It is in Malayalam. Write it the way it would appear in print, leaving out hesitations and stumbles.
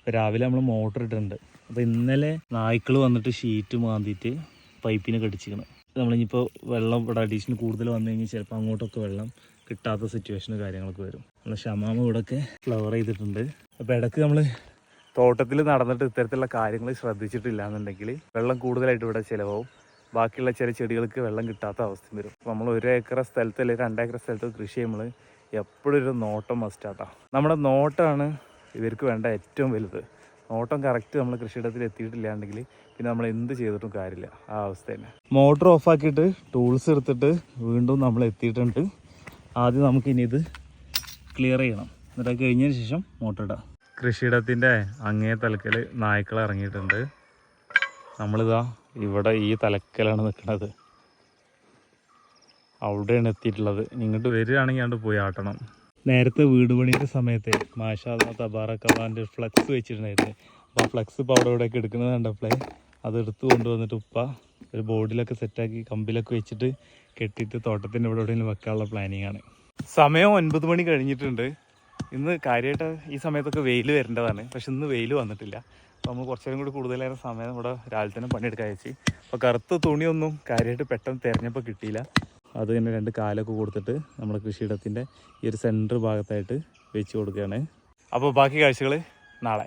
ഇപ്പോൾ രാവിലെ നമ്മൾ മോട്ടർ ഇട്ടിട്ടുണ്ട്. അപ്പോൾ ഇന്നലെ നായ്ക്കൾ വന്നിട്ട് ഷീറ്റ് മാന്തിയിട്ട് പൈപ്പിന് കടിച്ചിരിക്കണം. നമ്മളിപ്പോൾ വെള്ളം ഇവിടെ അഡീഷണൽ കൂടുതൽ വന്നു കഴിഞ്ഞാൽ ചിലപ്പോൾ അങ്ങോട്ടൊക്കെ വെള്ളം കിട്ടാത്ത സിറ്റുവേഷന് കാര്യങ്ങളൊക്കെ വരും. നമ്മൾ ഷമാമ ഇവിടെയൊക്കെ ഫ്ലവർ ചെയ്തിട്ടുണ്ട്. അപ്പോൾ ഇടയ്ക്ക് നമ്മൾ തോട്ടത്തിൽ നടന്നിട്ട് ഇത്തരത്തിലുള്ള കാര്യങ്ങൾ ശ്രദ്ധിച്ചിട്ടില്ല എന്നുണ്ടെങ്കിൽ വെള്ളം കൂടുതലായിട്ട് ഇവിടെ ചിലവാകും. ബാക്കിയുള്ള ചില ചെടികൾക്ക് വെള്ളം കിട്ടാത്ത അവസ്ഥ വരും. അപ്പോൾ നമ്മൾ 1 ഏക്കർ സ്ഥലത്ത് അല്ലെങ്കിൽ 2 ഏക്കർ സ്ഥലത്ത് കൃഷി ചെയ്യുമ്പോൾ എപ്പോഴും ഒരു നോട്ടം മസ്റ്റാട്ടോ. നമ്മുടെ നോട്ടമാണ് ഇവർക്ക് വേണ്ട ഏറ്റവും വലുത്. നോട്ടം കറക്റ്റ് നമ്മൾ കൃഷിയിടത്തിൽ എത്തിയിട്ടില്ലാണ്ടെങ്കിൽ പിന്നെ നമ്മൾ എന്ത് ചെയ്തിട്ടും കാര്യമില്ല. ആ അവസ്ഥ തന്നെ. മോട്ടർ ഓഫാക്കിയിട്ട് ടൂൾസ് എടുത്തിട്ട് വീണ്ടും നമ്മൾ എത്തിയിട്ടുണ്ട്. ആദ്യം നമുക്കിനി ഇത് ക്ലിയർ ചെയ്യണം. എന്നിട്ട് കഴിഞ്ഞതിന് ശേഷം മോട്ടർ ഇടാം. കൃഷിയിടത്തിൻ്റെ അങ്ങേ തലക്കൽ നായ്ക്കൾ ഇറങ്ങിയിട്ടുണ്ട്. നമ്മളിതാ ഇവിടെ ഈ തലക്കലാണ് നിൽക്കുന്നത്. അവിടെയാണ് എത്തിയിട്ടുള്ളത്. ഇങ്ങോട്ട് വരികയാണെങ്കിൽ അങ്ങോട്ട് പോയി ആട്ടണം. നേരത്തെ വീട് പണിയുടെ സമയത്ത് മാഷാ അല്ലാഹ് തബാറക്കല്ലാഹ് ഫ്ലക്സ് വെച്ചിട്ടുണ്ടായിരുന്നു. അപ്പോൾ ആ ഫ്ലക്സ് ഇപ്പോൾ അവിടെ ഇവിടെയൊക്കെ എടുക്കുന്നത് കണ്ടപ്പോൾ അതെടുത്ത് കൊണ്ടുവന്നിട്ട് ഉപ്പ ഒരു ബോർഡിലൊക്കെ സെറ്റാക്കി കമ്പിലൊക്കെ വെച്ചിട്ട് കെട്ടിയിട്ട് തോട്ടത്തിൻ്റെ ഇവിടെ എവിടെയെങ്കിലും വെക്കാനുള്ള പ്ലാനിങ്ങാണ്. സമയം 9 മണി കഴിഞ്ഞിട്ടുണ്ട്. ഇന്ന് കാര്യമായിട്ട് ഈ സമയത്തൊക്കെ വെയിൽ വരേണ്ടതാണ്. പക്ഷെ ഇന്ന് വെയിൽ വന്നിട്ടില്ല. അപ്പോൾ നമ്മൾ കുറച്ചു നേരം കൂടി കൂടുതലേറെ സമയം ഇവിടെ രാവിലെ തന്നെ പണിയെടുക്കാൻ വെച്ച്. അപ്പോൾ കറുത്ത തുണിയൊന്നും കാര്യമായിട്ട് പെട്ടെന്ന് തിരഞ്ഞപ്പോൾ കിട്ടിയില്ല. അത് തന്നെ 2 കാലൊക്കെ കൊടുത്തിട്ട് നമ്മുടെ കൃഷിയിടത്തിൻ്റെ ഈ ഒരു സെൻറ്റർ ഭാഗത്തായിട്ട് വെച്ച് കൊടുക്കുകയാണ്. അപ്പോൾ ബാക്കി കാഴ്ചകൾ നാളെ.